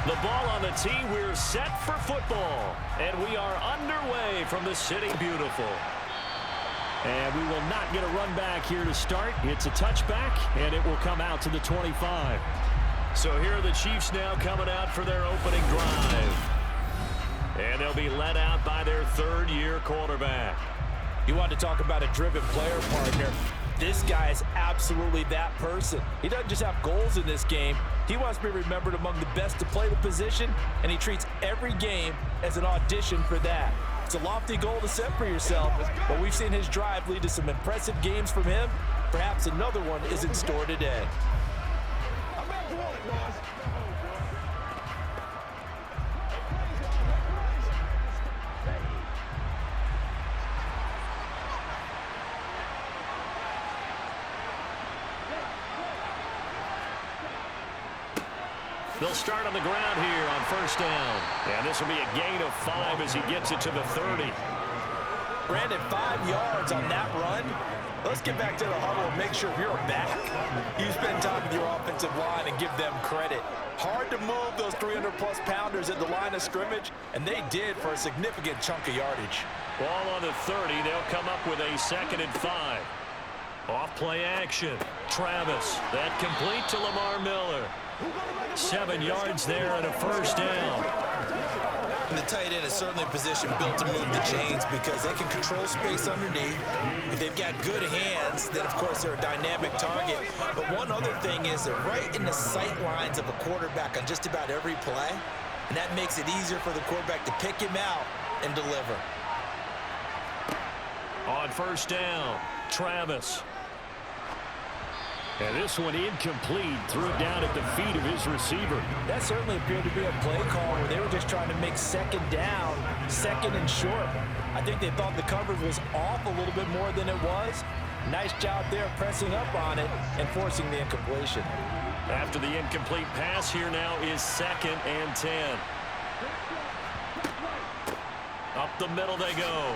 The ball on the tee. We're set for football. And we are underway from the City Beautiful. And we will not get a run back here to start. It's a touchback, and it will come out to the 25. So here are the Chiefs now coming out for their opening drive. And they'll be led out by their third-year quarterback. You want to talk about a driven player, partner. This guy is absolutely that person. He doesn't just have goals in this game. He wants to be remembered among the best to play the position, and he treats every game as an audition for that. It's a lofty goal to set for yourself, but we've seen his drive lead to some impressive games from him. Perhaps another one is in store today. They'll start on the ground here on first down. And this will be a gain of 5 as he gets it to the 30. Brandon, 5 yards on that run. Let's get back to the huddle and make sure you're back. You spend time with your offensive line and give them credit. Hard to move those 300-plus pounders at the line of scrimmage, and they did for a significant chunk of yardage. Ball on the 30. They'll come up with a 2nd and 5. Off play action. Travis. That complete to Lamar Miller. 7 yards there and a first down. And the tight end is certainly a position built to move the chains because they can control space underneath. If they've got good hands, then of course they're a dynamic target. But one other thing is they're right in the sight lines of a quarterback on just about every play. And that makes it easier for the quarterback to pick him out and deliver. On first down, Travis. And this one incomplete, threw it down at the feet of his receiver. That certainly appeared to be a play call where they were just trying to make second down, second and short. I think they thought the coverage was off a little bit more than it was. Nice job there pressing up on it and forcing the incompletion. After the incomplete pass, here now is 2nd and 10. Up the middle they go.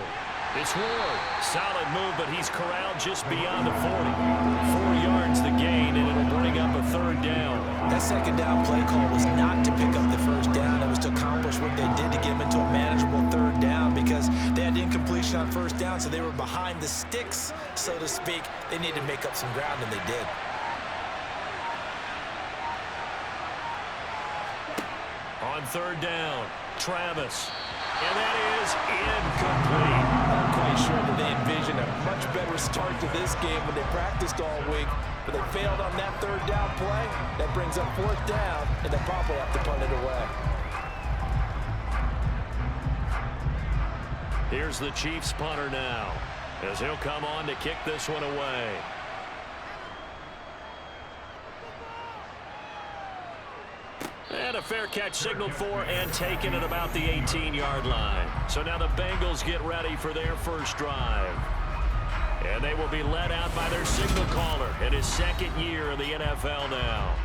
It's Ward. Solid move, but he's corralled just beyond the 40. 4 yards the gain, and it'll bring up a 3rd down. That second down play call was not to pick up the first down. It was to accomplish what they did to get him into a manageable 3rd down because they had incompletion on first down, so they were behind the sticks, so to speak. They needed to make up some ground, and they did. On 3rd down, Travis. And that is incomplete. I'm quite sure that they envisioned a much better start to this game when they practiced all week, but they failed on that 3rd down play. That brings up 4th down, and they probably have to punt it away. Here's the Chiefs punter now, as he'll come on to kick this one away. And a fair catch signaled for and taken at about the 18-yard line. So now the Bengals get ready for their first drive. And they will be led out by their signal caller in his 2nd year in the NFL now.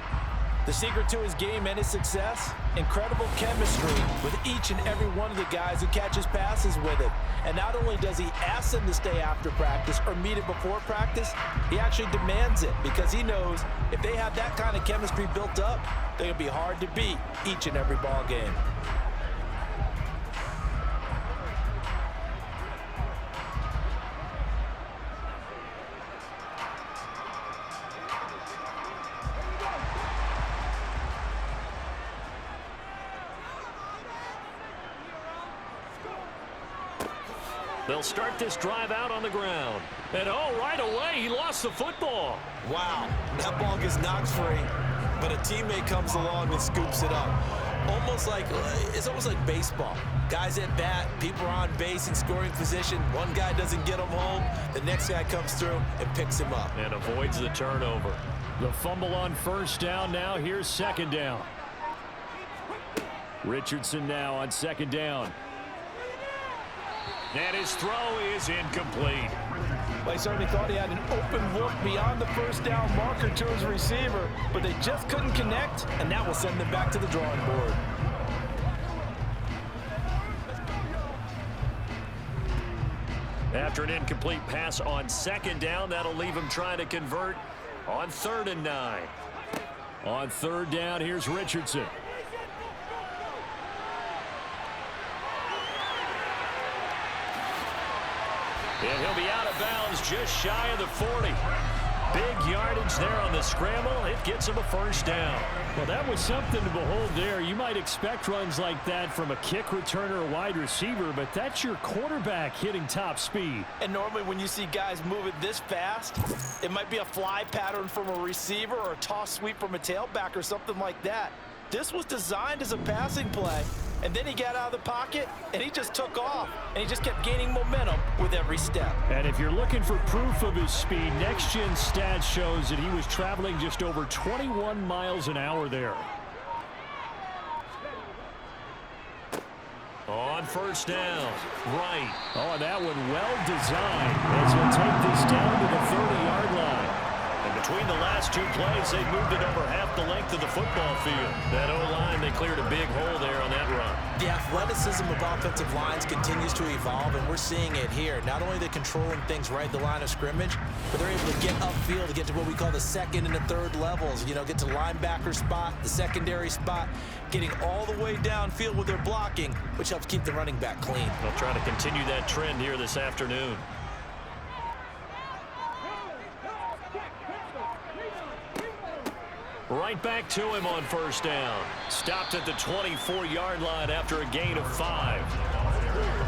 The secret to his game and his success, incredible chemistry with each and every one of the guys who catches passes with it. And not only does he ask them to stay after practice or meet it before practice, he actually demands it because he knows if they have that kind of chemistry built up, they're going to be hard to beat each and every ball game. They'll start this drive out on the ground. And oh, right away, he lost the football. Wow, that ball gets knocked free, but a teammate comes along and scoops it up. It's almost like baseball. Guys at bat, people are on base in scoring position. One guy doesn't get him home. The next guy comes through and picks him up. And avoids the turnover. The fumble on first down. Now here's 2nd down. Richardson now on 2nd down. And his throw is incomplete. Well, he certainly thought he had an open look beyond the first down marker to his receiver, but they just couldn't connect, and that will send them back to the drawing board. After an incomplete pass on 2nd down, that'll leave him trying to convert on 3rd and 9. On 3rd down, here's Richardson. And he'll be out of bounds just shy of the 40. Big yardage there on the scramble. It gets him a first down. Well, that was something to behold there. You might expect runs like that from a kick returner or wide receiver, but that's your quarterback hitting top speed. And normally when you see guys moving this fast, it might be a fly pattern from a receiver or a toss sweep from a tailback or something like that. This was designed as a passing play, and then he got out of the pocket, and he just took off, and he just kept gaining momentum with every step. And if you're looking for proof of his speed, Next Gen Stats shows that he was traveling just over 21 miles an hour there. On first down, right. Oh, and that one well designed as he'll take this down to the 30-yard line. And between the last two plays, they moved it over half the length of the football field. That O-line, they cleared a big hole there on that run. The athleticism of offensive lines continues to evolve, and we're seeing it here. Not only are they controlling things right at the line of scrimmage, but they're able to get upfield to get to what we call the second and the third levels. You know, get to the linebacker spot, the secondary spot, getting all the way downfield with their blocking, which helps keep the running back clean. They'll try to continue that trend here this afternoon. Right back to him on first down. Stopped at the 24-yard line after a gain of 5.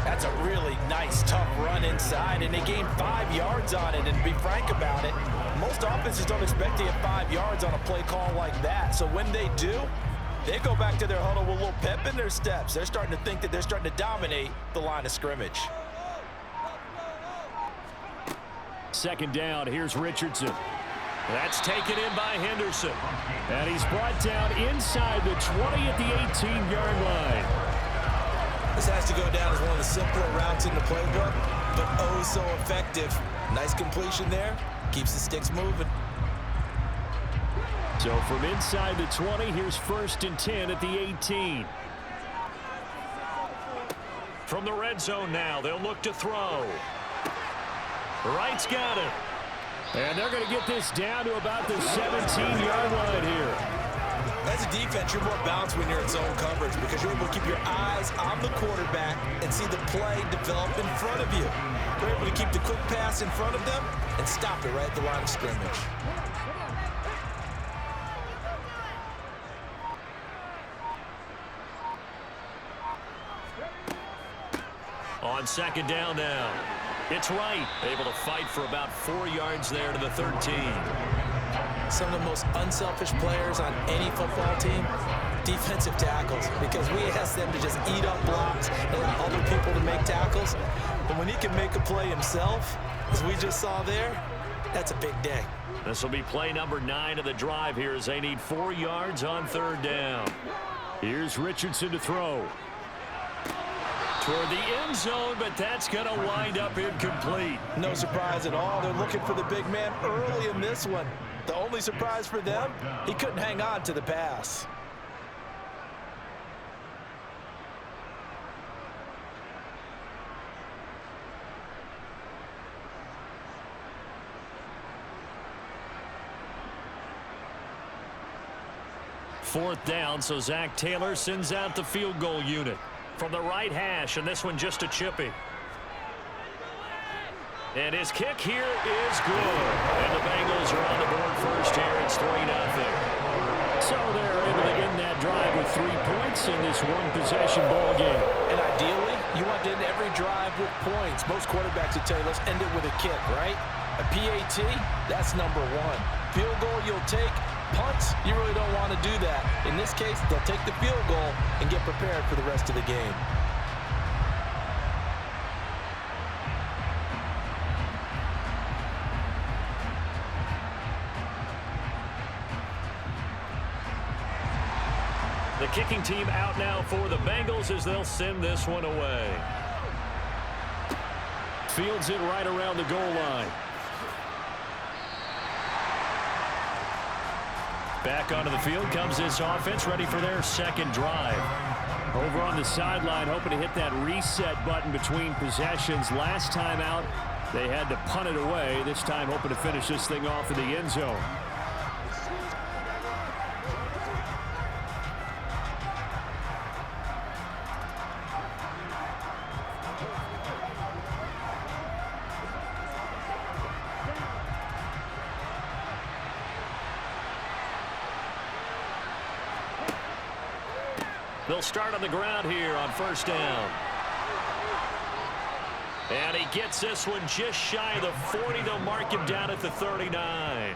That's a really nice, tough run inside, and they gained 5 yards on it. And to be frank about it, most offenses don't expect to get 5 yards on a play call like that. So when they do, they go back to their huddle with a little pep in their steps. They're starting to think that they're starting to dominate the line of scrimmage. Second down, here's Richardson. That's taken in by Henderson. And he's brought down inside the 20 at the 18-yard line. This has to go down as one of the simpler routes in the playbook, but oh so effective. Nice completion there. Keeps the sticks moving. So from inside the 20, here's 1st and 10 at the 18. From the red zone now, they'll look to throw. Wright's got it. And they're going to get this down to about the 17-yard line here. As a defense, you're more balanced when you're in zone coverage because you're able to keep your eyes on the quarterback and see the play develop in front of you. You're able to keep the quick pass in front of them and stop it right at the line of scrimmage. On second down now. It's Wright, able to fight for about 4 yards there to the 13. Some of the most unselfish players on any football team, defensive tackles, because we ask them to just eat up blocks and allow other people to make tackles. But when he can make a play himself, as we just saw there, that's a big day. This will be play number 9 of the drive here as they need 4 yards on third down. Here's Richardson to throw. Toward the end zone, but that's going to wind up incomplete. No surprise at all. They're looking for the big man early in this one. The only surprise for them, he couldn't hang on to the pass. Fourth down, so Zach Taylor sends out the field goal unit. From the right hash, and this one just a chippy. And his kick here is good. And the Bengals are on the board first here. It's 3-0. So they're able to end that drive with 3 points in this one-possession ball game. And ideally, you want to end every drive with points. Most quarterbacks would tell you, let's end it with a kick, right? A PAT, that's number 1. Field goal you'll take. Punts, you really don't want to do that. In this case, they'll take the field goal and get prepared for the rest of the game. The kicking team out now for the Bengals as they'll send this one away. Fields it right around the goal line. Back onto the field comes this offense, ready for their second drive. Over on the sideline, hoping to hit that reset button between possessions. Last time out, they had to punt it away. This time, hoping to finish this thing off in the end zone. They'll start on the ground here on first down. And he gets this one just shy of the 40. They'll mark him down at the 39.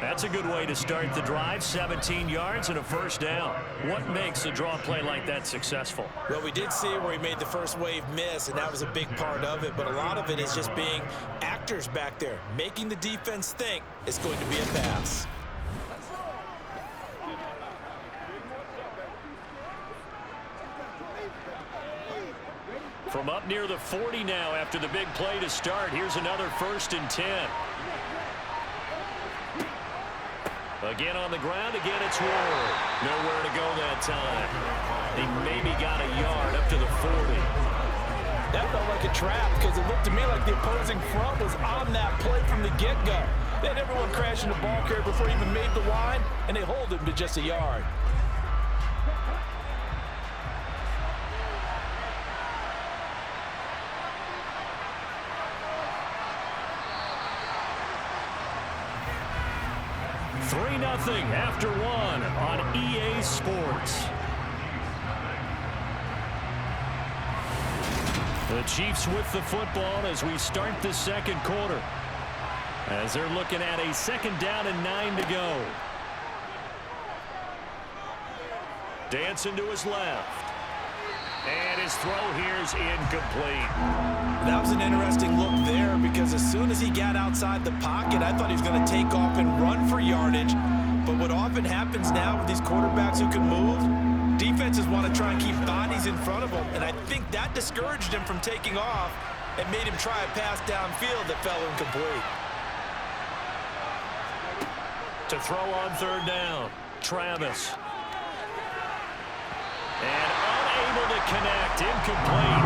That's a good way to start the drive. 17 yards and a first down. What makes a draw play like that successful? Well, we did see where he made the first wave miss, and that was a big part of it. But a lot of it is just being actors back there, making the defense think it's going to be a pass. From up near the 40 now after the big play to start. Here's another 1st and 10. Again on the ground. Again, it's Ward. Nowhere to go that time. He maybe got a yard up to the 40. That felt like a trap because it looked to me like the opposing front was on that play from the get-go. They had everyone crashing the ball carrier before he even made the line, and they hold him to just a yard. Nothing after one on EA Sports. The Chiefs with the football as we start the second quarter. As they're looking at a 2nd down and 9 to go. Dancing to his left. And his throw here is incomplete. That was an interesting look there because as soon as he got outside the pocket, I thought he was going to take off and run for yardage. But what often happens now with these quarterbacks who can move, defenses want to try and keep bodies in front of them. And I think that discouraged him from taking off and made him try a pass downfield that fell incomplete. To throw on 3rd down, Travis. And unable to connect, incomplete.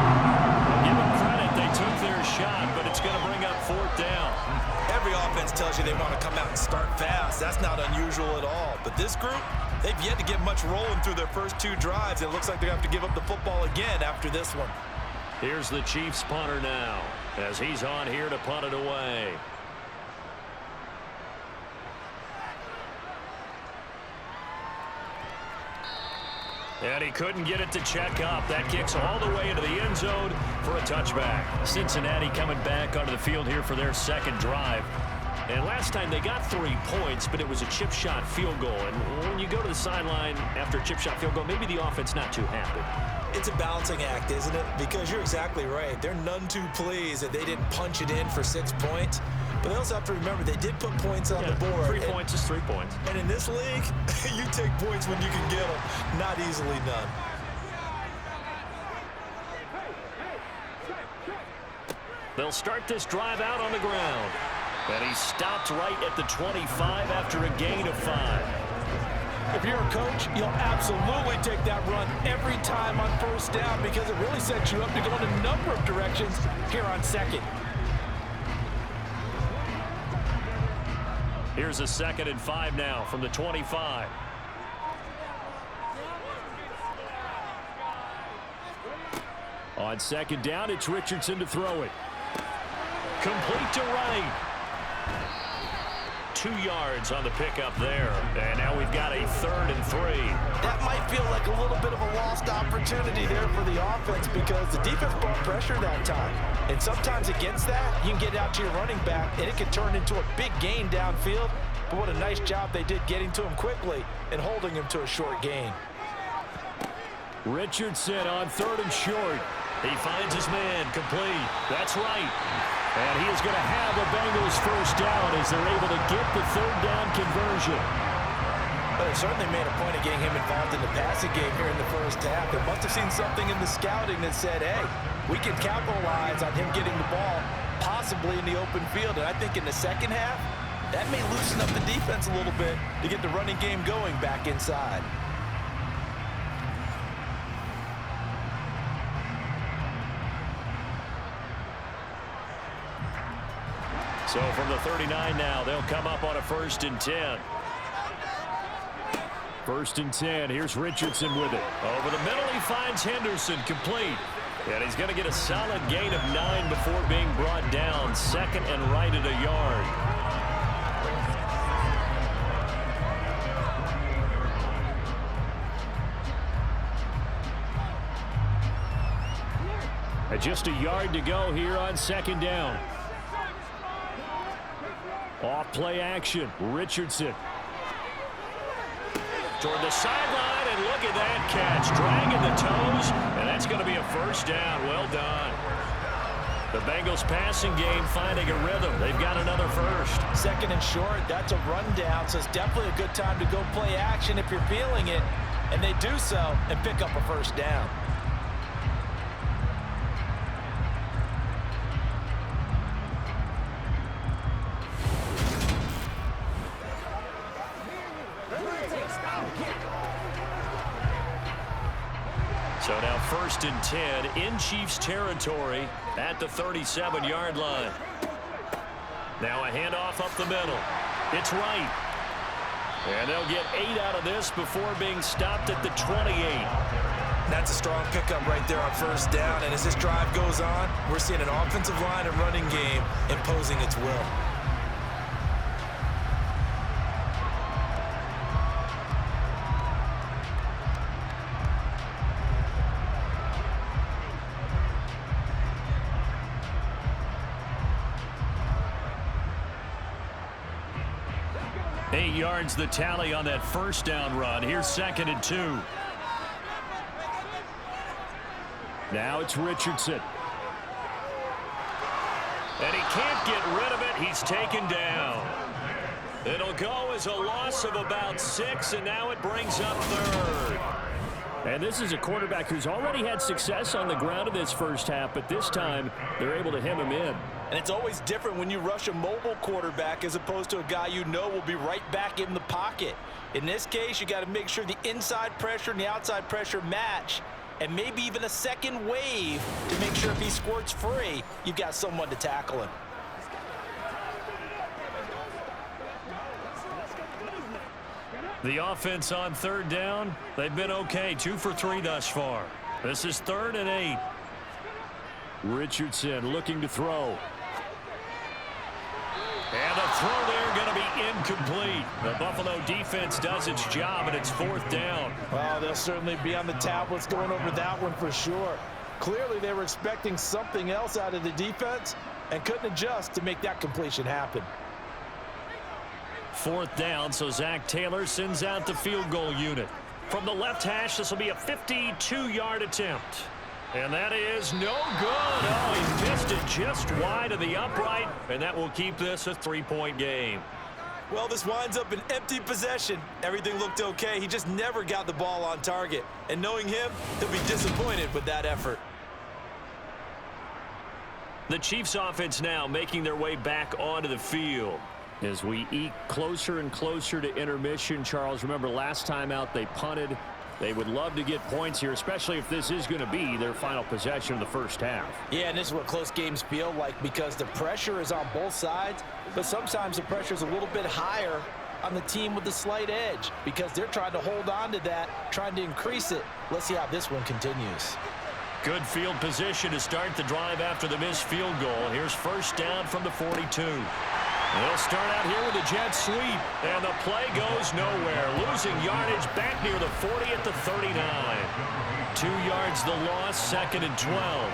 Give them credit, they took their shot, but it's going to bring up 4th down. Every offense tells you they want to come out and start fast. That's not unusual at all. But this group, they've yet to get much rolling through their first 2 drives. It looks like they have to give up the football again after this one. Here's the Chiefs punter now as he's on here to punt it away. And he couldn't get it to check up. That kicks all the way into the end zone for a touchback. Cincinnati coming back onto the field here for their 2nd drive. And last time they got 3 points, but it was a chip shot field goal. And when you go to the sideline after a chip shot field goal, maybe the offense not too happy. It's a balancing act, isn't it? Because you're exactly right. They're none too pleased that they didn't punch it in for 6 points. But they also have to remember they did put points on the board. 3 points is 3 points. And in this league, you take points when you can get them. Not easily done. They'll start this drive out on the ground. And he stopped right at the 25 after a gain of 5. If you're a coach, you'll absolutely take that run every time on 1st down because it really sets you up to go in a number of directions here on 2nd. Here's a 2nd and 5 now from the 25. On 2nd down, it's Richardson to throw it. Complete to right. 2 yards on the pickup there. And now we've got a 3rd and 3. That might feel like a little bit of a lost opportunity there for the offense because the defense brought pressure that time. And sometimes against that, you can get out to your running back, and it can turn into a big gain downfield. But what a nice job they did getting to him quickly and holding him to a short gain. Richardson on 3rd and short. He finds his man complete. That's right. And he is going to have a Bengals 1st down as they're able to get the 3rd down conversion. But it certainly made a point of getting him involved in the passing game here in the 1st half. They must have seen something in the scouting that said, hey, we can capitalize on him getting the ball possibly in the open field. And I think in the 2nd half, that may loosen up the defense a little bit to get the running game going back inside. So from the 39 now, they'll come up on a 1st and 10. 1st and 10. Here's Richardson with it. Over the middle, he finds Henderson complete. And he's going to get a solid gain of 9 before being brought down. 2nd and right at a yard. And just a yard to go here on second down. Off play action. Richardson. Toward the sideline, and look at that catch. Dragging the toes, and that's going to be a first down. Well done. The Bengals passing game finding a rhythm. They've got another first. Second and short, that's a rundown, so it's definitely a good time to go play action if you're feeling it. And they do so and pick up a first down. So now 1st and 10 in Chiefs territory at the 37-yard line. Now a handoff up the middle. It's right. And they'll get 8 out of this before being stopped at the 28. That's a strong pickup right there on first down. And as this drive goes on, we're seeing an offensive line and running game imposing its will. Yards the tally on that first down run. Here's 2nd and 2. Now it's Richardson. And he can't get rid of it. He's taken down. It'll go as a loss of about 6, and now it brings up 3rd. And this is a quarterback who's already had success on the ground in this first half, but this time they're able to hem him in. And it's always different when you rush a mobile quarterback as opposed to a guy you know will be right back in the pocket. In this case, you got to make sure the inside pressure and the outside pressure match, and maybe even a second wave to make sure if he squirts free, you've got someone to tackle him. The offense on 3rd down, they've been okay. 2 for 3 thus far. This is 3rd and 8. Richardson looking to throw. And the throw there going to be incomplete. The Buffalo defense does its job, and it's 4th down. Well, they'll certainly be on the tablets going over that one for sure. Clearly, they were expecting something else out of the defense and couldn't adjust to make that completion happen. 4th down, so Zach Taylor sends out the field goal unit. From the left hash, this will be a 52-yard attempt. And that is no good. Oh, he missed it just wide of the upright, and that will keep this a 3-point game. Well, this winds up an empty possession. Everything looked okay. He just never got the ball on target. And knowing him, he'll be disappointed with that effort. The Chiefs offense now making their way back onto the field. As we eke closer and closer to intermission, Charles, remember last time out they punted. They would love to get points here, especially if this is going to be their final possession of the first half. Yeah, and this is what close games feel like because the pressure is on both sides, but sometimes the pressure is a little bit higher on the team with the slight edge because they're trying to hold on to that, trying to increase it. Let's see how this one continues. Good field position to start the drive after the missed field goal. Here's 1st down from the 42. They'll start out here with a jet sweep, and the play goes nowhere. Losing yardage back near the 40 at the 39. 2 yards the loss, 2nd and 12.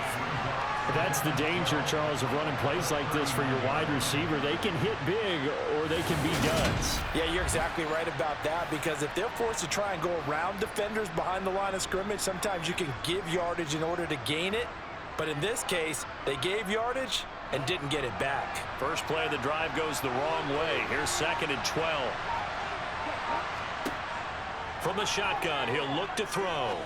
That's the danger, Charles, of running plays like this for your wide receiver. They can hit big or they can be duds. Yeah, you're exactly right about that because if they're forced to try and go around defenders behind the line of scrimmage, sometimes you can give yardage in order to gain it. But in this case, they gave yardage and didn't get it back. First play of the drive goes the wrong way. Here's 2nd and 12. From the shotgun, he'll look to throw.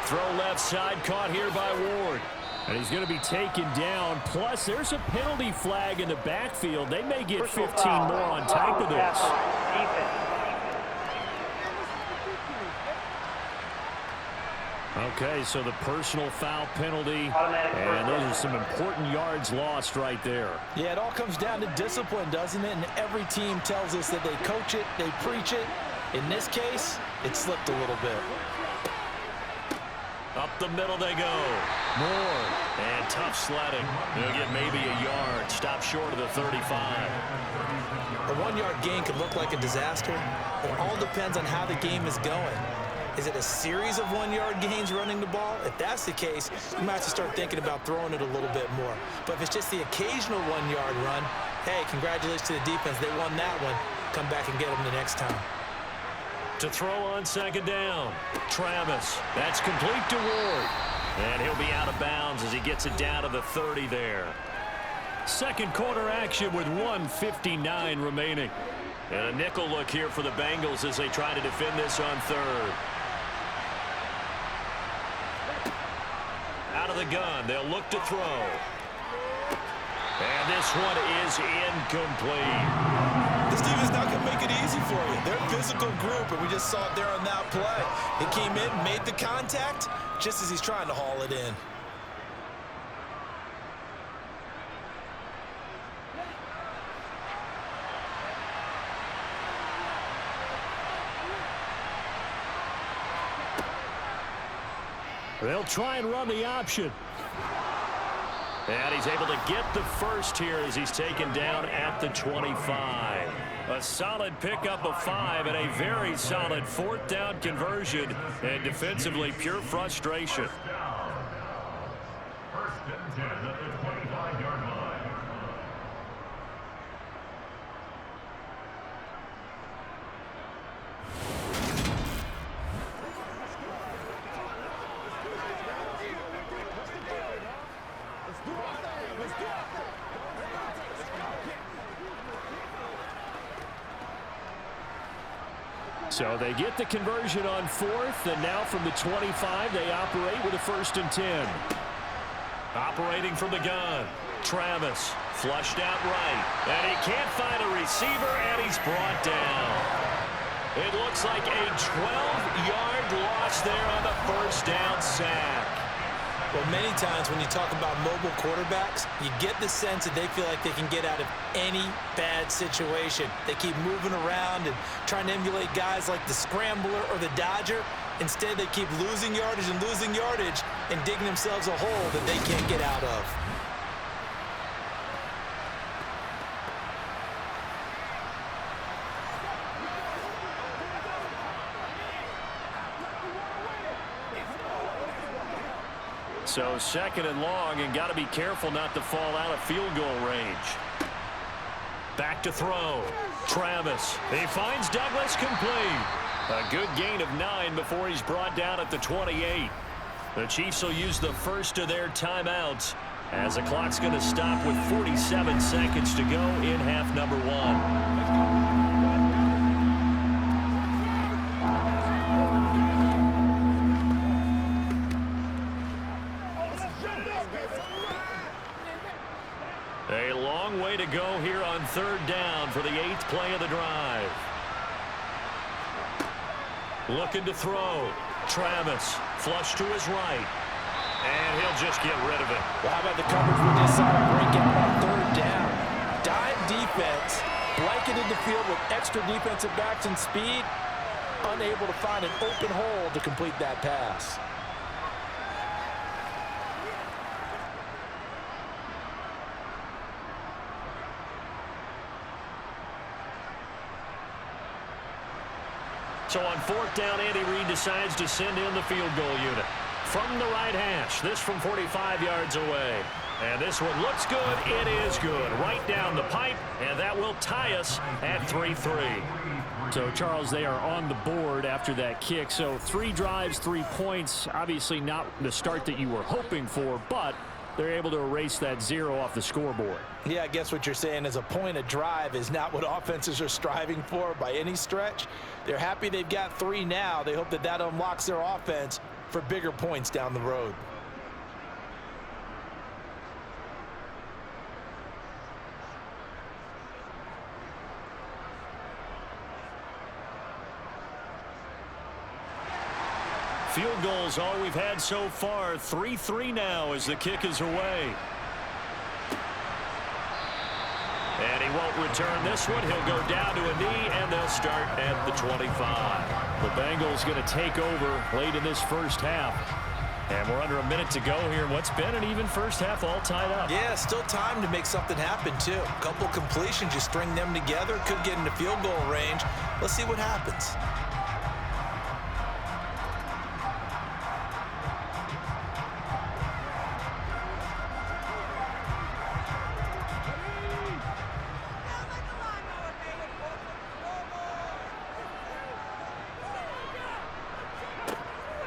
Throw left side, caught here by Ward. And he's going to be taken down. Plus, there's a penalty flag in the backfield. They may get 15 more on top of this. Okay, so the personal foul penalty, and those are some important yards lost right there. Yeah, it all comes down to discipline, doesn't it? And every team tells us that they coach it, they preach it. In this case, it slipped a little bit. Up the middle they go. Moore, and tough sledding. They'll get maybe a yard. Stop short of the 35. A 1-yard gain could look like a disaster. It all depends on how the game is going. Is it a series of 1-yard gains running the ball? If that's the case, you might have to start thinking about throwing it a little bit more. But if it's just the occasional 1-yard run, hey, congratulations to the defense. They won that one. Come back and get them the next time. To throw on second down, Travis. That's complete to Ward. And he'll be out of bounds as he gets it down to the 30 there. Second quarter action with 1:59 remaining. And a nickel look here for the Bengals as they try to defend this on third. Out of the gun, they'll look to throw. And this one is incomplete. This defense not going to make it easy for you. They're a physical group, and we just saw it there on that play. He came in, made the contact, just as he's trying to haul it in. They'll try and run the option. And he's able to get the first here as he's taken down at the 25. A solid pickup of 5 and a very solid 4th down conversion. And defensively, pure frustration. First and 10 at the 25-yard line. So they get the conversion on 4th, and now from the 25, they operate with a 1st and 10. Operating from the gun, Travis flushed out right, and he can't find a receiver, and he's brought down. It looks like a 12-yard loss there on the 1st down sack. Well, many times when you talk about mobile quarterbacks, you get the sense that they feel like they can get out of any bad situation. They keep moving around and trying to emulate guys like the Scrambler or the Dodger. Instead, they keep losing yardage and digging themselves a hole that they can't get out of. So 2nd and long, and got to be careful not to fall out of field goal range. Back to throw. Travis. He finds Douglas complete. A good gain of 9 before he's brought down at the 28. The Chiefs will use the first of their timeouts as the clock's going to stop with 47 seconds to go in half number 1. A long way to go here on 3rd down for the 8th play of the drive. Looking to throw. Travis, flush to his right. And he'll just get rid of it. Well, how about the coverage we just saw break out on 3rd down? Dime defense, blanketed the field with extra defensive backs and speed, unable to find an open hole to complete that pass. So on 4th down, Andy Reid decides to send in the field goal unit. From the right hash, this from 45 yards away. And this one looks good. It is good. Right down the pipe, and that will tie us at 3-3. So, Charles, they are on the board after that kick. So 3 drives, 3 points. Obviously not the start that you were hoping for, but they're able to erase that 0 off the scoreboard. Yeah, I guess what you're saying is a point a drive is not what offenses are striving for by any stretch. They're happy they've got 3 now. They hope that that unlocks their offense for bigger points down the road. Field goals all we've had so far. 3-3 now as the kick is away. And he won't return this one. He'll go down to a knee, and they'll start at the 25. The Bengals going to take over late in this first half. And we're under a minute to go here. What's been an even first half all tied up. Yeah, still time to make something happen, too. A couple completions, you string them together, could get into field goal range. Let's see what happens.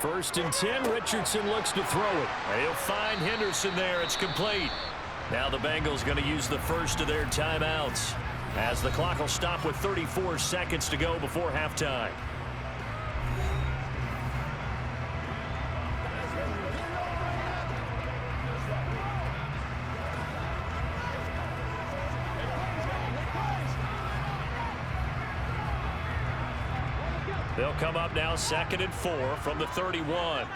First and 10, Richardson looks to throw it. He'll find Henderson there. It's complete. Now the Bengals going to use the first of their timeouts, as the clock will stop with 34 seconds to go before halftime. They'll come up now 2nd and 4 from the 31.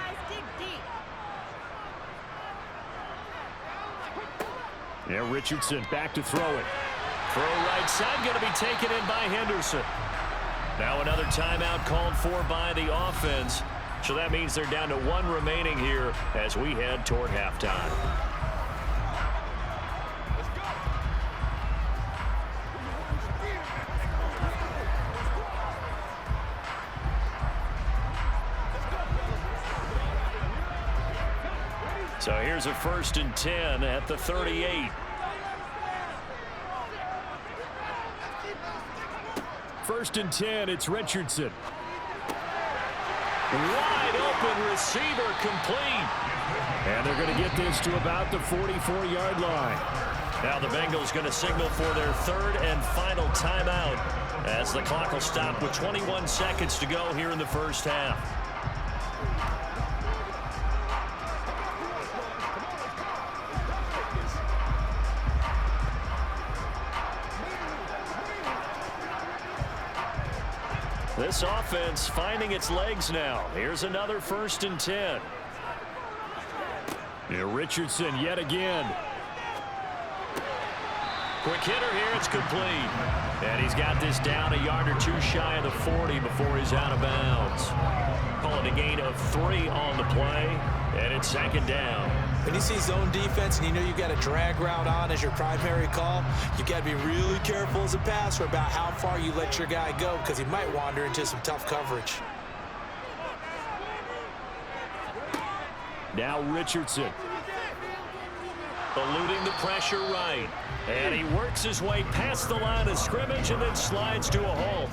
Yeah, Richardson back to throw it. Throw right side going to be taken in by Henderson. Now another timeout called for by the offense. So that means they're down to 1 remaining here as we head toward halftime. So here's a 1st and 10 at the 38. First and 10, it's Richardson. Wide open receiver, complete. And they're going to get this to about the 44-yard line. Now the Bengals going to signal for their 3rd and final timeout as the clock will stop with 21 seconds to go here in the first half. This offense finding its legs now. Here's another 1st and 10. Yeah, Richardson yet again. Quick hitter here. It's complete. And he's got this down a yard or 2 shy of the 40 before he's out of bounds. Calling a gain of 3 on the play. And it's 2nd down. When you see zone defense and you know you've got a drag route on as your primary call, you've got to be really careful as a passer about how far you let your guy go, because he might wander into some tough coverage. Now Richardson. Eluding the pressure right. And he works his way past the line of scrimmage and then slides to a halt.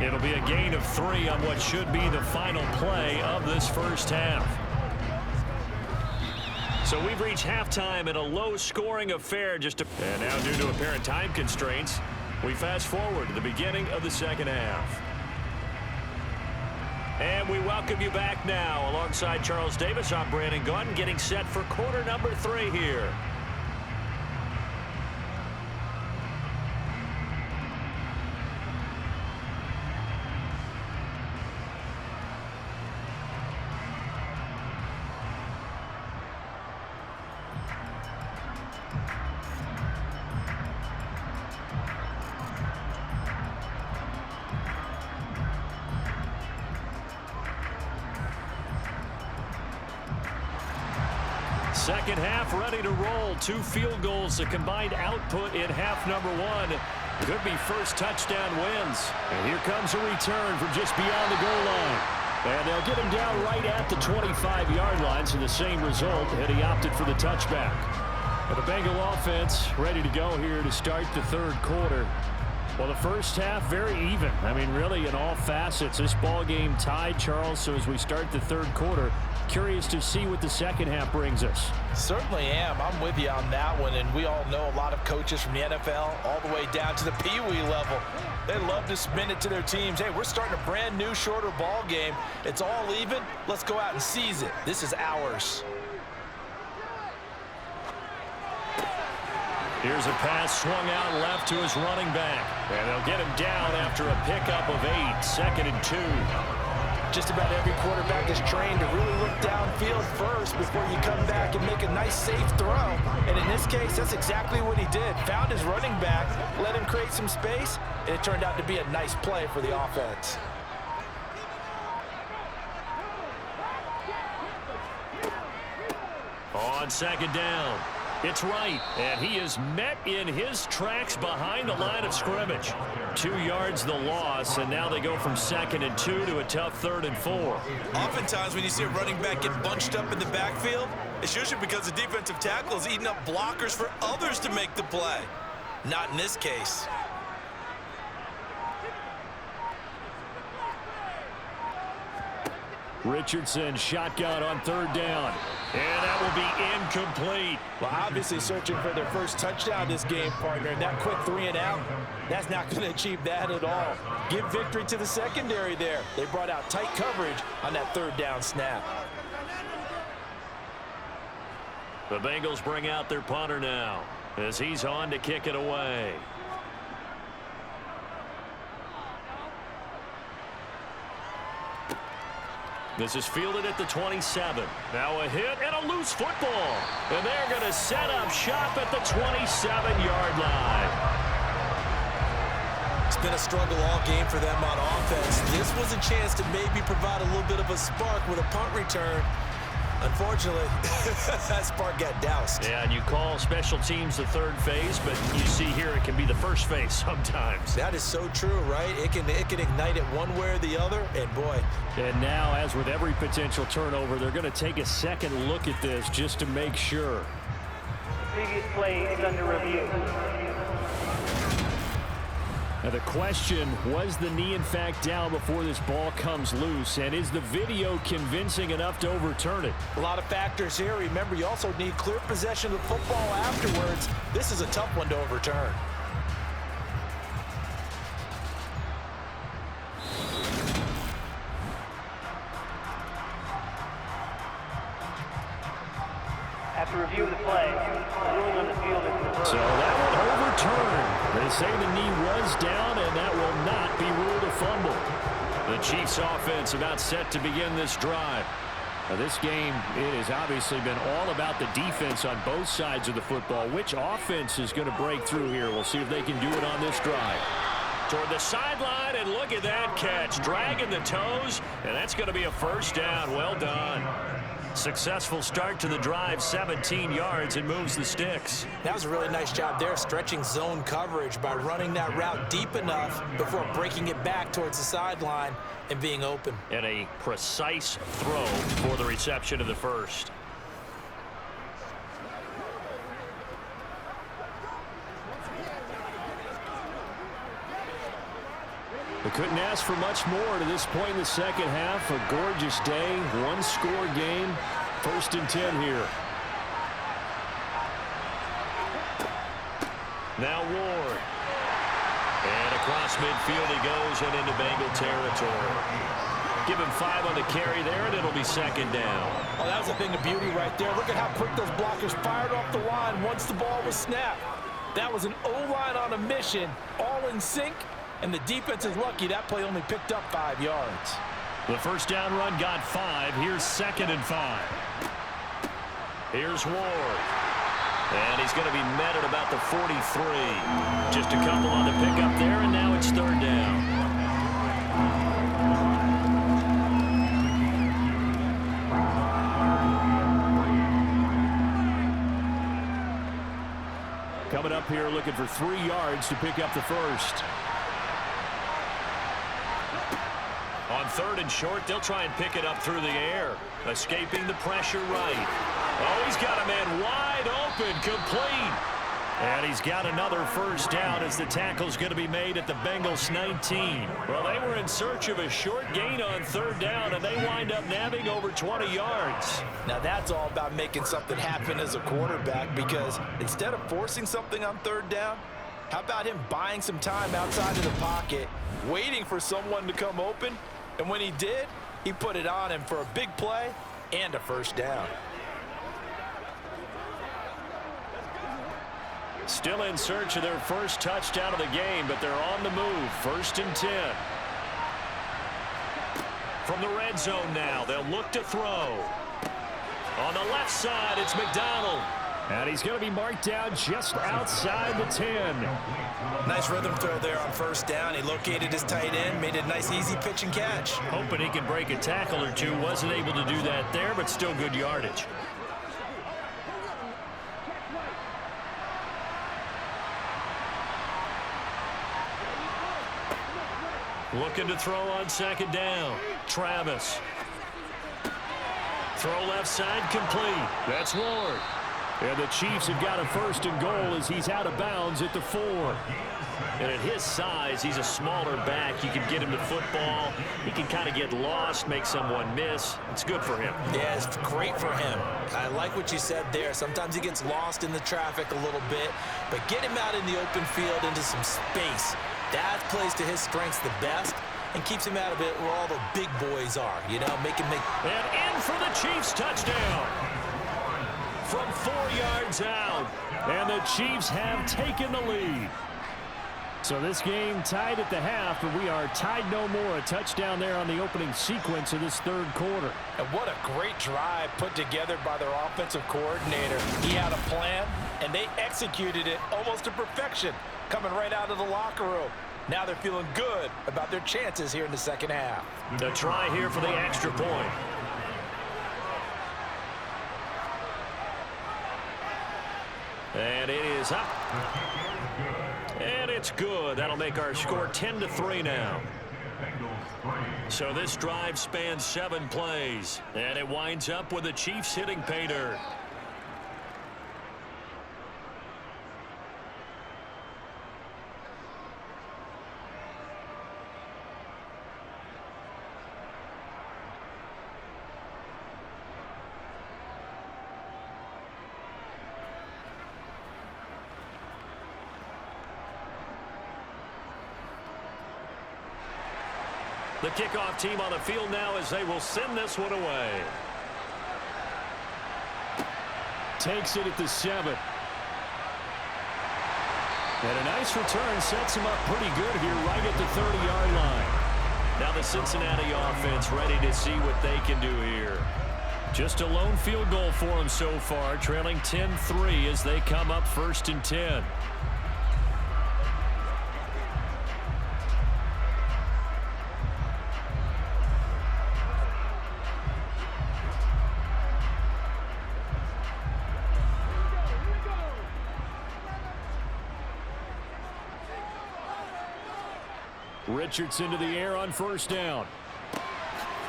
It'll be a gain of 3 on what should be the final play of this first half. So we've reached halftime in a low-scoring affair. And now, due to apparent time constraints, we fast forward to the beginning of the 2nd half. And we welcome you back now. Alongside Charles Davis, I'm Brandon Gaudin, getting set for quarter number 3 here. Second half ready to roll. 2 field goals, a combined output in half number 1. Could be first touchdown wins. And here comes a return from just beyond the goal line. And they'll get him down right at the 25-yard line, so the same result, and he opted for the touchback. But the Bengal offense ready to go here to start the 3rd quarter. Well, the first half very even. I mean, really in all facets. This ball game tied, Charles, so as we start the 3rd quarter, curious to see what the 2nd half brings us. Certainly am. I'm with you on that one, and we all know a lot of coaches from the NFL all the way down to the Pee-wee level. They love to spin it to their teams. Hey, we're starting a brand new, shorter ball game. It's all even. Let's go out and seize it. This is ours. Here's a pass swung out left to his running back. And they'll get him down after a pickup of 8. 2nd and 2. Just about every quarterback is trained to really look downfield first before you come back and make a nice, safe throw. And in this case, that's exactly what he did. Found his running back, let him create some space, and it turned out to be a nice play for the offense. On 2nd down. It's right, and he is met in his tracks behind the line of scrimmage. 2 yards the loss, and now they go from 2nd and 2 to a tough 3rd and 4. Oftentimes when you see a running back get bunched up in the backfield, it's usually because the defensive tackle is eating up blockers for others to make the play. Not in this case. Richardson shotgun on third down. And that will be incomplete. Well, obviously searching for their first touchdown this game, partner. And that quick 3 and out, that's not going to achieve that at all. Give victory to the secondary there. They brought out tight coverage on that third down snap. The Bengals bring out their punter now as he's on to kick it away. This is fielded at the 27. Now a hit and a loose football. And they're going to set up shop at the 27-yard line. It's been a struggle all game for them on offense. This was a chance to maybe provide a little bit of a spark with a punt return. Unfortunately, that spark got doused. Yeah, and you call special teams the third phase, but you see here it can be the first phase sometimes. That is so true, right? It can ignite it one way or the other, and boy. And now, as with every potential turnover, they're going to take a second look at this just to make sure. Previous play is under review. Now the question, was the knee in fact down before this ball comes loose? And is the video convincing enough to overturn it? A lot of factors here. Remember, you also need clear possession of the football afterwards. This is a tough one to overturn. After review of the play, ruling on the field is reversed. So that will overturn. They say the knee was down, and that will not be ruled a fumble. The Chiefs offense about set to begin this drive. Now this game, it has obviously been all about the defense on both sides of the football. Which offense is going to break through here? We'll see if they can do it on this drive. Toward the sideline, and look at that catch. Dragging the toes, and that's going to be a first down. Well done. Successful start to the drive, 17 yards, and moves the sticks. That was a really nice job there, stretching zone coverage by running that route deep enough before breaking it back towards the sideline and being open. And a precise throw for the reception of the first. They couldn't ask for much more to this point in the second half. A gorgeous day, one-score game. 1st and 10 here. Now Ward. And across midfield he goes and into Bengal territory. Give him 5 on the carry there, and it'll be second down. Oh, that was a thing of beauty right there. Look at how quick those blockers fired off the line once the ball was snapped. That was an O-line on a mission, all in sync. And the defense is lucky that play only picked up 5 yards. The first down run got 5. Here's 2nd and 5. Here's Ward. And he's going to be met at about the 43. Just a couple on the pickup there, and now it's 3rd down. Coming up here looking for 3 yards to pick up the first. On 3rd and short, they'll try and pick it up through the air. Escaping the pressure right. Oh, he's got a man wide open, complete. And he's got another first down as the tackle's going to be made at the Bengals 19. Well, they were in search of a short gain on 3rd down, and they wind up nabbing over 20 yards. Now that's all about making something happen as a quarterback, because instead of forcing something on 3rd down, how about him buying some time outside of the pocket, waiting for someone to come open? And when he did, he put it on him for a big play and a first down. Still in search of their first touchdown of the game, but they're on the move. 1st and 10. From the red zone now, they'll look to throw. On the left side, it's McDonald. And he's going to be marked down just outside the 10. Nice rhythm throw there on 1st down. He located his tight end, made a nice easy pitch and catch. Hoping he can break a tackle or two. Wasn't able to do that there, but still good yardage. Looking to throw on 2nd down. Travis. Throw left side, complete. That's Ward. And the Chiefs have got a 1st and goal as he's out of bounds at the 4. And at his size, he's a smaller back. You can get him to football. He can kind of get lost, make someone miss. It's good for him. Yeah, it's great for him. I like what you said there. Sometimes he gets lost in the traffic a little bit, but get him out in the open field into some space. That plays to his strengths the best and keeps him out of it where all the big boys are, you know, make him make. And in for the Chiefs touchdown. From 4 yards out. And the Chiefs have taken the lead. So this game tied at the half, but we are tied no more. A touchdown there on the opening sequence of this third quarter. And what a great drive put together by their offensive coordinator. He had a plan, and they executed it almost to perfection, coming right out of the locker room. Now they're feeling good about their chances here in the second half. The try here for the extra point. And it is up. And it's good. That'll make our score 10-3 now. So this drive spans 7 plays. And it winds up with the Chiefs hitting pay dirt. The kickoff team on the field now as they will send this one away. Takes it at the 7. And a nice return sets him up pretty good here right at the 30-yard line. Now the Cincinnati offense ready to see what they can do here. Just a lone field goal for them so far, trailing 10-3 as they come up 1st and 10. Richardson to the air on 1st down.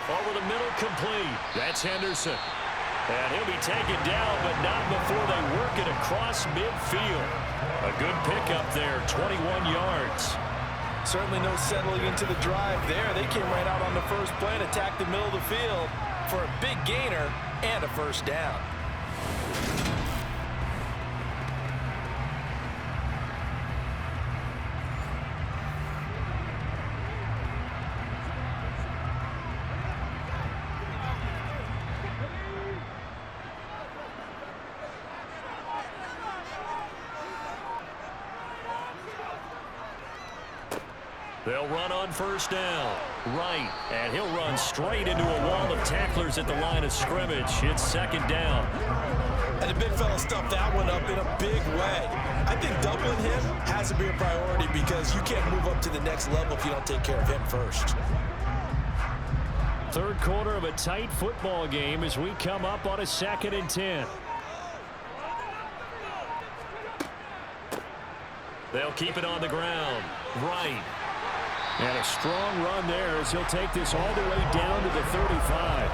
Over the middle, complete. That's Henderson. And he'll be taken down, but not before they work it across midfield. A good pickup there, 21 yards. Certainly no settling into the drive there. They came right out on the first play and attacked the middle of the field for a big gainer and a 1st down. They'll run on 1st down. Right. And he'll run straight into a wall of tacklers at the line of scrimmage. It's 2nd down. And the big fella stuffed that one up in a big way. I think doubling him has to be a priority because you can't move up to the next level if you don't take care of him first. Third quarter of a tight football game as we come up on a 2nd and 10. They'll keep it on the ground. Right. And a strong run there as he'll take this all the way down to the 35.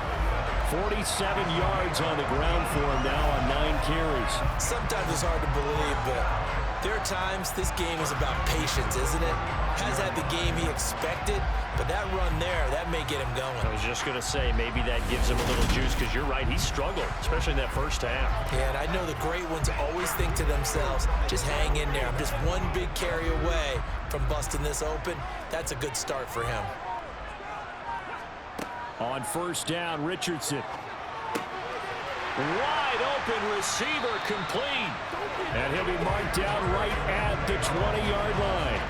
47 yards on the ground for him now on 9 carries. Sometimes it's hard to believe, but there are times this game is about patience, isn't it? Has had the game he expected, but that run there, that may get him going. I was just going to say, maybe that gives him a little juice because you're right, he struggled, especially in that 1st half. Yeah, and I know the great ones always think to themselves, just hang in there. I'm just one big carry away from busting this open. That's a good start for him. On 1st down, Richardson. Wide open receiver complete. And he'll be marked down right at the 20-yard line.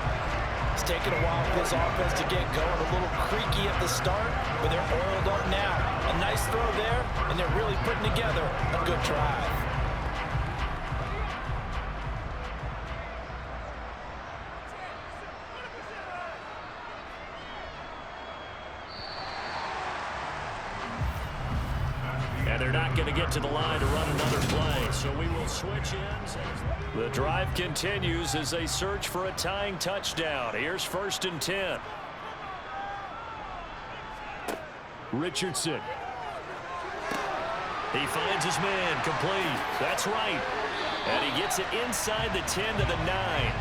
It's taken a while for this offense to get going. A little creaky at the start, but they're oiled up now. A nice throw there, and they're really putting together a good drive. And they're not going to get to the line to run another play, so we will switch ends. The drive continues as they search for a tying touchdown. Here's 1st and 10. Richardson. He finds his man, complete. That's right. And he gets it inside the 10 to the 9.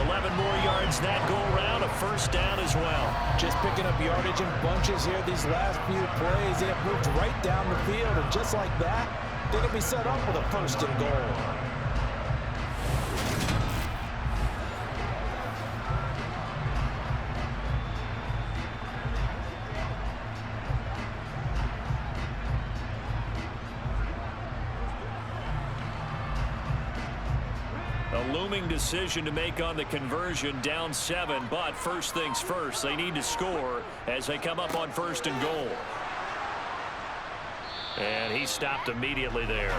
11 more yards that go around, a first down as well. Just picking up yardage in bunches here these last few plays. They have moved right down the field, and just like that, they're going to be set up with a first and goal. A looming decision to make on the conversion, down 7, but first things first, they need to score as they come up on first and goal. And he stopped immediately there.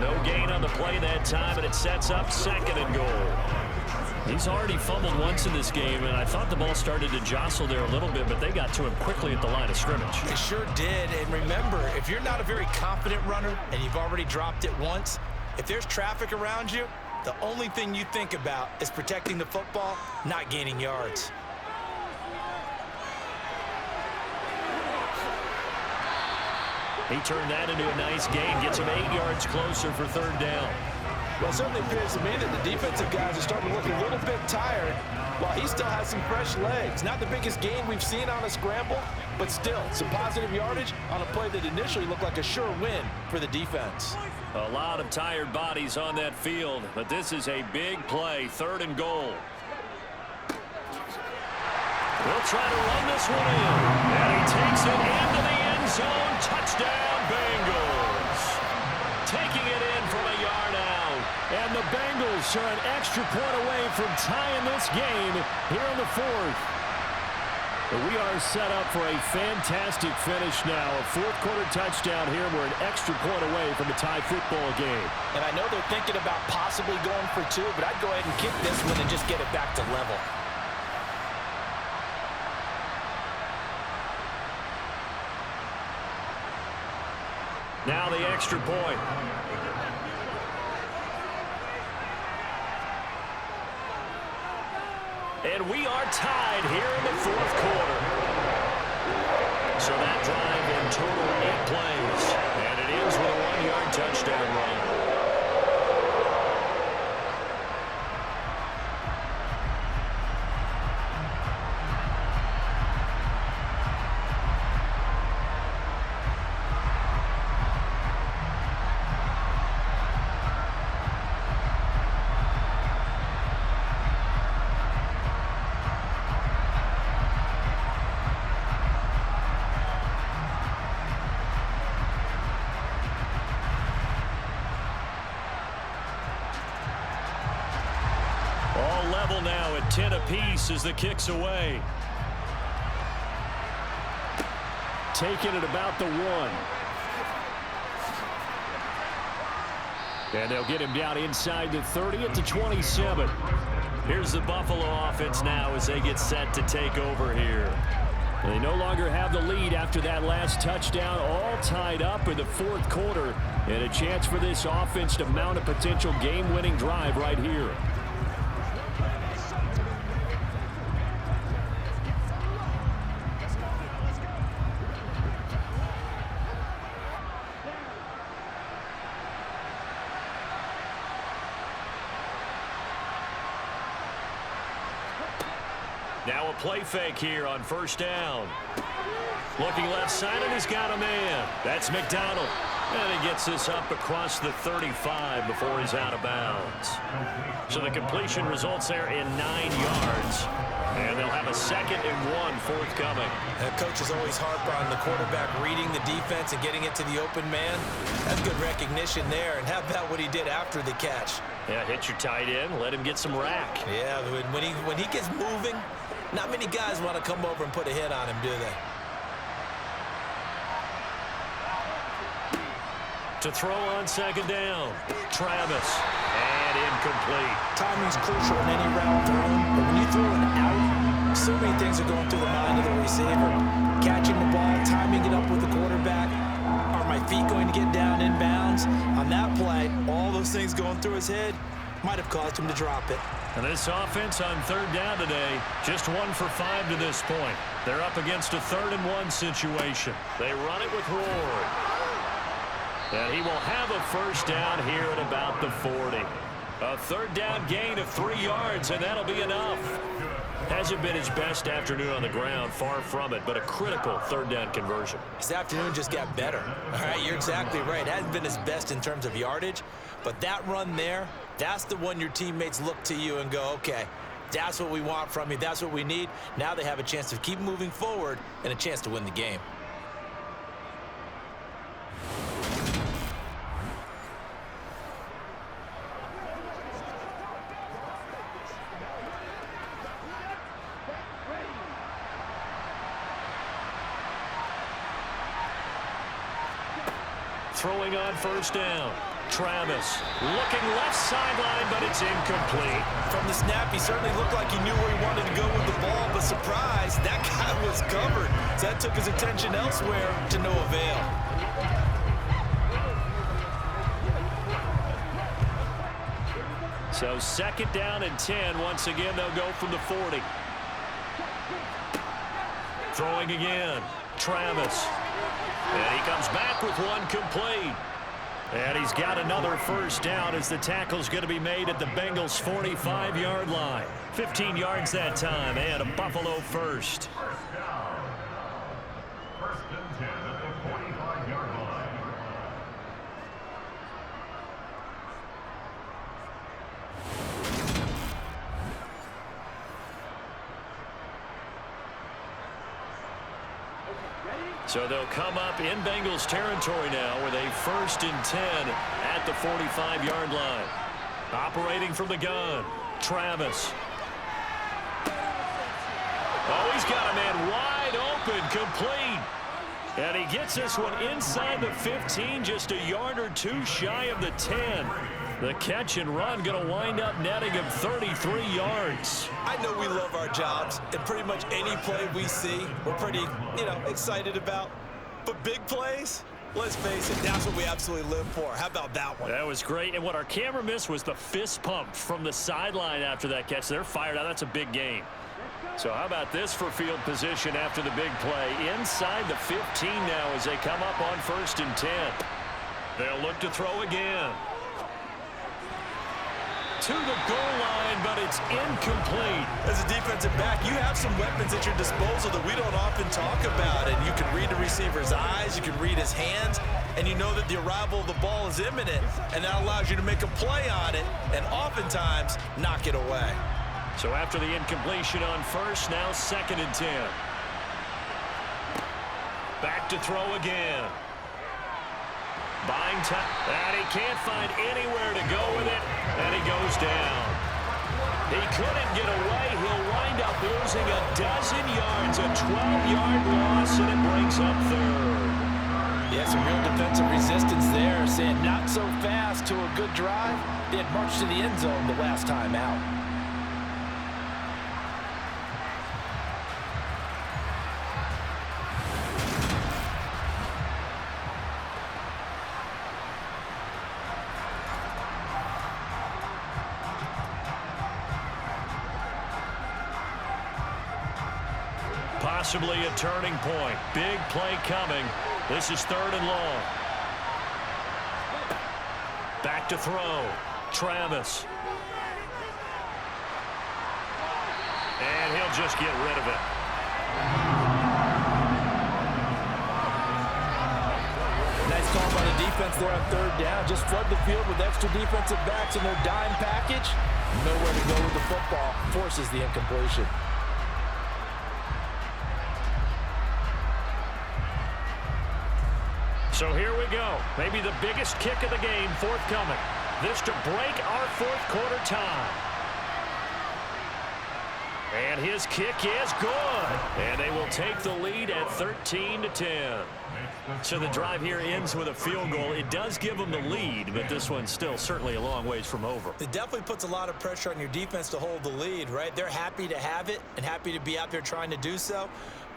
No gain on the play that time, and it sets up second and goal. He's already fumbled once in this game, and I thought the ball started to jostle there a little bit, but they got to him quickly at the line of scrimmage. They sure did, and remember, if you're not a very confident runner and you've already dropped it once, if there's traffic around you, the only thing you think about is protecting the football, not gaining yards. He turned that into a nice gain, gets him 8 yards closer for third down. Well, it certainly appears to me that the defensive guys are starting to look a little bit tired while he still has some fresh legs. Not the biggest gain we've seen on a scramble, but still some positive yardage on a play that initially looked like a sure win for the defense. A lot of tired bodies on that field, but this is a big play, third and goal. We'll try to run this one in, and he takes it into the end zone. Touchdown, Bengals. Taking it in from a yard out. And the Bengals are an extra point away from tying this game here in the fourth. We are set up for a fantastic finish now. A fourth-quarter touchdown here. We're an extra point away from a tie football game. And I know they're thinking about possibly going for 2, but I'd go ahead and kick this one and just get it back to level. Now the extra point. And we are tied here in the fourth quarter. So that drive in total 8 plays. And it ends with a 1-yard touchdown run. All level now at 10 apiece as the kick's away. Taking it about the 1. And they'll get him down inside the 30 at the 27. Here's the Buffalo offense now as they get set to take over here. They no longer have the lead after that last touchdown, all tied up in the fourth quarter. And a chance for this offense to mount a potential game-winning drive right here. Now a play fake here on first down. Looking left side, and he's got a man. That's McDonald. And he gets this up across the 35 before he's out of bounds. So the completion results there in 9 yards. And they'll have a 2nd and 1 forthcoming. Coach is always harp on the quarterback reading the defense and getting it to the open man. That's good recognition there. And how about what he did after the catch? Yeah, hit your tight end, let him get some rack. Yeah, when he gets moving, not many guys want to come over and put a hit on him, do they? To throw on 2nd down, Travis, and incomplete. Timing's crucial in any route thrown, but when you throw an out, so many things are going through the mind of the receiver. Catching the ball, timing it up with the quarterback. Are my feet going to get down in bounds? On that play, all those things going through his head might have caused him to drop it. And this offense on 3rd down today, just 1 for 5 to this point. They're up against a 3rd and 1 situation. They run it with Ward. And he will have a first down here at about the 40. A third down gain of 3 yards, and that'll be enough. Hasn't been his best afternoon on the ground, far from it, but a critical third down conversion. His afternoon just got better. All right, you're exactly right. It hasn't been his best in terms of yardage, but that run there, that's the one your teammates look to you and go, okay, that's what we want from you. That's what we need. Now they have a chance to keep moving forward and a chance to win the game. Throwing on first down. Travis looking left sideline, but it's incomplete. From the snap, he certainly looked like he knew where he wanted to go with the ball, but surprise, that guy was covered. So that took his attention elsewhere to no avail. So second down and 10. Once again, they'll go from the 40. Throwing again. Travis. And he comes back with one complete. And he's got another first down as the tackle's going to be made at the Bengals' 45-yard line. 15 yards that time, and a Buffalo first. First and 10 at the 45-yard line. So they'll come up in Bengals territory now with a first and 10 at the 45-yard line. Operating from the gun, Travis. Oh, he's got a man wide open, complete. And he gets this one inside the 15, just a yard or two shy of the 10. The catch and run going to wind up netting him 33 yards. I know we love our jobs, and pretty much any play we see, we're pretty, excited about. But big plays, let's face it, that's what we absolutely live for. How about that one? That was great, and what our camera missed was the fist pump from the sideline after that catch. They're fired out. That's a big gain. So how about this for field position after the big play? Inside the 15 now as they come up on first and 10. They'll look to throw again. To the goal line, but it's incomplete. As a defensive back, you have some weapons at your disposal that we don't often talk about, and you can read the receiver's eyes, you can read his hands, and you know that the arrival of the ball is imminent, and that allows you to make a play on it, and oftentimes knock it away. So after the incompletion on first, now second and 10. Back to throw again. Buying time, and he can't find anywhere to go with it, and he goes down. He couldn't get away. He'll wind up losing a dozen yards, a 12-yard loss, and it brings up third. Yeah, some real defensive resistance there, saying not so fast to a good drive. They had marched to the end zone the last time out. Possibly a turning point. Big play coming. This is third and long. Back to throw. Travis. And he'll just get rid of it. Nice call by the defense there on third down. Just flood the field with extra defensive backs in their dime package. Nowhere to go with the football. Forces the incompletion. So here we go. Maybe the biggest kick of the game forthcoming. This to break our fourth quarter tie. And his kick is good. And they will take the lead at 13-10. So the drive here ends with a field goal. It does give them the lead, but this one's still certainly a long ways from over. It definitely puts a lot of pressure on your defense to hold the lead, right? They're happy to have it and happy to be out there trying to do so.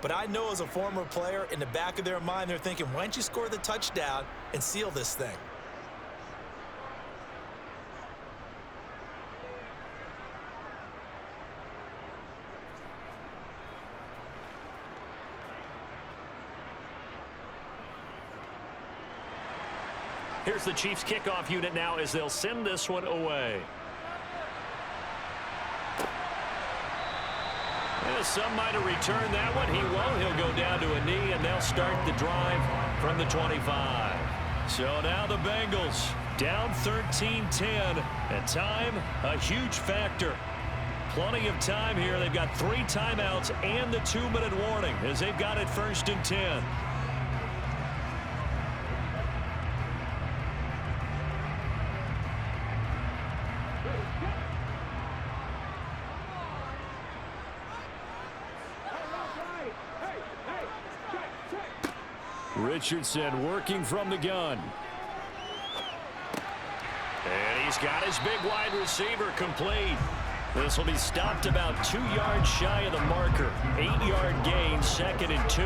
But I know as a former player, in the back of their mind, they're thinking, why don't you score the touchdown and seal this thing? Here's the Chiefs kickoff unit now as they'll send this one away. Well, some might have returned that one. He won't. He'll go down to a knee, and they'll start the drive from the 25. So now the Bengals down 13-10, and time a huge factor. Plenty of time here. They've got 3 timeouts and the 2-minute warning as they've got it 1st and 10. Richardson working from the gun. And he's got his big wide receiver complete. This will be stopped about 2 yards shy of the marker. 8-yard gain, 2nd and 2.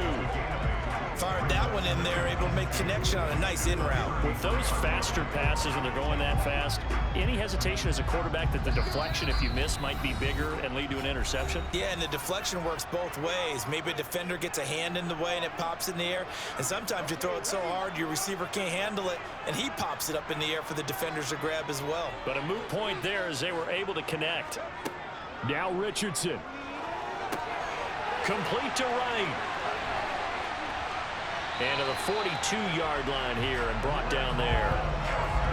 Fired that one in there, able to make connection on a nice in route. With those faster passes when they're going that fast, any hesitation as a quarterback that the deflection, if you miss, might be bigger and lead to an interception? Yeah, and the deflection works both ways. Maybe a defender gets a hand in the way and it pops in the air. And sometimes you throw it so hard your receiver can't handle it, and he pops it up in the air for the defenders to grab as well. But a moot point there as they were able to connect. Now Richardson. Complete to right. And to the 42-yard line here and brought down there.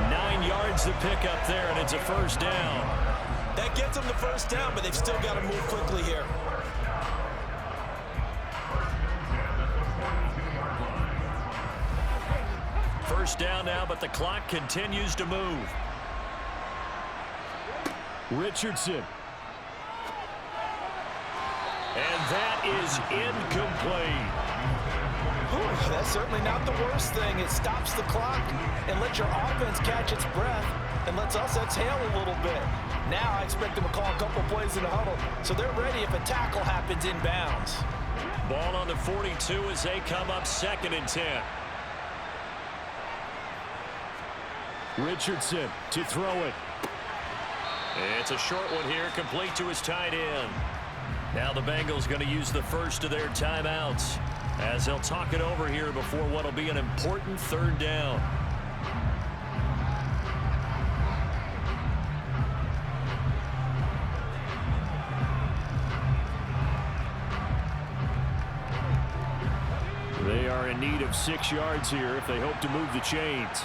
9 yards to pick up there, and it's a 1st down. That gets them the 1st down, but they've still got to move quickly here. First down now, but the clock continues to move. Richardson. And that is incomplete. That's certainly not the worst thing. It stops the clock and lets your offense catch its breath and lets us exhale a little bit. Now I expect them to call a couple plays in the huddle, so they're ready if a tackle happens inbounds. Ball on the 42 as they come up 2nd and 10. Richardson to throw it. It's a short one here, complete to his tight end. Now the Bengals going to use the first of their timeouts as they'll talk it over here before what will be an important 3rd down. They are in need of 6 yards here if they hope to move the chains.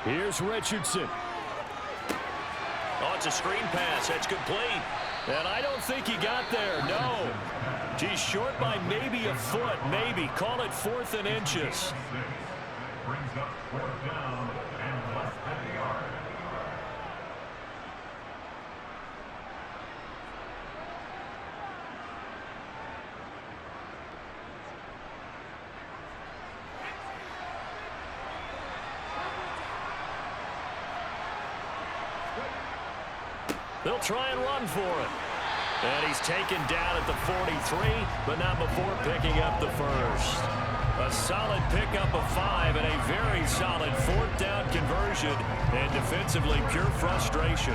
Here's Richardson. Oh, it's a screen pass. That's complete. And I don't think he got there. No. He's short by maybe a foot. Maybe. Call it 4th and inches. Brings up 4th down and less than a yard. They'll try and run for it. And he's taken down at the 43, but not before picking up the 1st. A solid pickup of 5 and a very solid 4th down conversion. And defensively, pure frustration.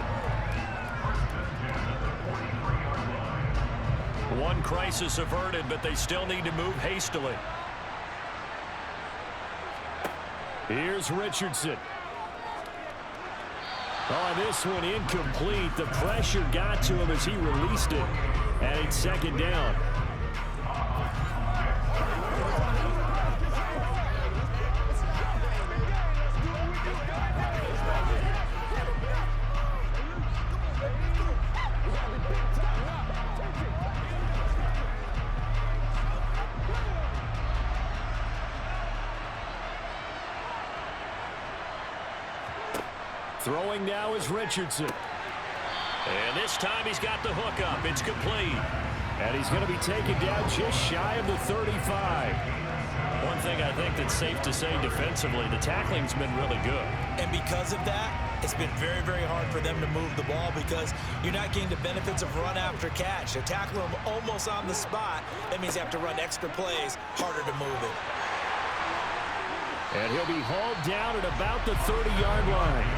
One crisis averted, but they still need to move hastily. Here's Richardson. Oh, this one incomplete. The pressure got to him as he released it. And it's 2nd down. Throwing now is Richardson. And this time he's got the hook up. It's complete. And he's going to be taken down just shy of the 35. One thing I think that's safe to say defensively, the tackling's been really good. And because of that, it's been very, very hard for them to move the ball because you're not getting the benefits of run after catch. They're tackling them almost on the spot. That means they have to run extra plays, harder to move it. And he'll be hauled down at about the 30-yard line.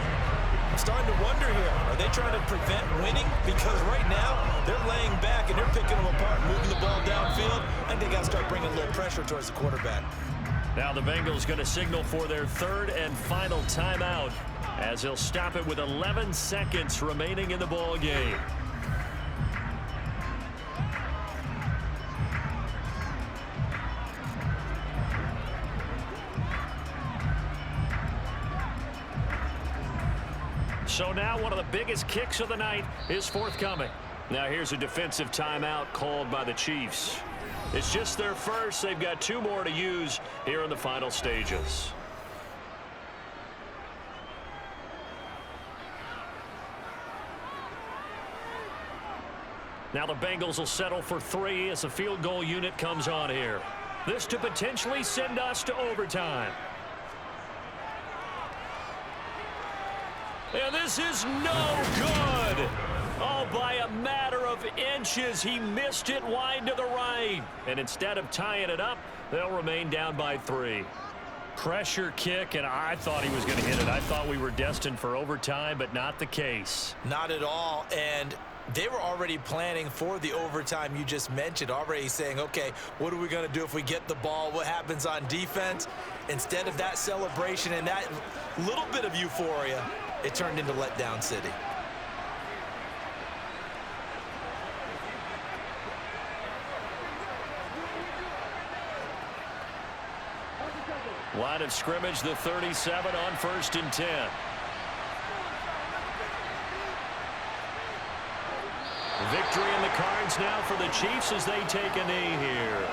I'm starting to wonder here, are they trying to prevent winning? Because right now, they're laying back and they're picking them apart, moving the ball downfield. I think they got to start bringing a little pressure towards the quarterback. Now the Bengals going to signal for their third and final timeout as they'll stop it with 11 seconds remaining in the ball game. So now one of the biggest kicks of the night is forthcoming. Now here's a defensive timeout called by the Chiefs. It's just their first. They've got 2 more to use here in the final stages. Now the Bengals will settle for 3 as the field goal unit comes on here. This to potentially send us to overtime. And this is no good. Oh, by a matter of inches, he missed it wide to the right. And instead of tying it up, they'll remain down by 3. Pressure kick, and I thought he was going to hit it. I thought we were destined for overtime, but not the case. Not at all, and they were already planning for the overtime you just mentioned, already saying, okay, what are we going to do if we get the ball? What happens on defense? Instead of that celebration and that little bit of euphoria, it turned into letdown city. Line of scrimmage, the 37 on 1st and 10. Victory in the cards now for the Chiefs as they take a knee here.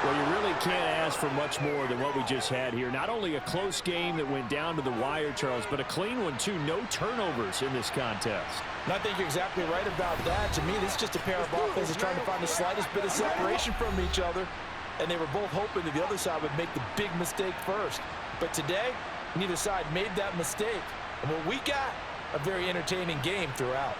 Well, you really can't ask for much more than what we just had here. Not only a close game that went down to the wire, Charles, but a clean one, too. No turnovers in this contest. And I think you're exactly right about that. To me, this is just a pair of offenses trying to find the slightest bit of separation from each other. And they were both hoping that the other side would make the big mistake first. But today, neither side made that mistake. And what we got, a very entertaining game throughout.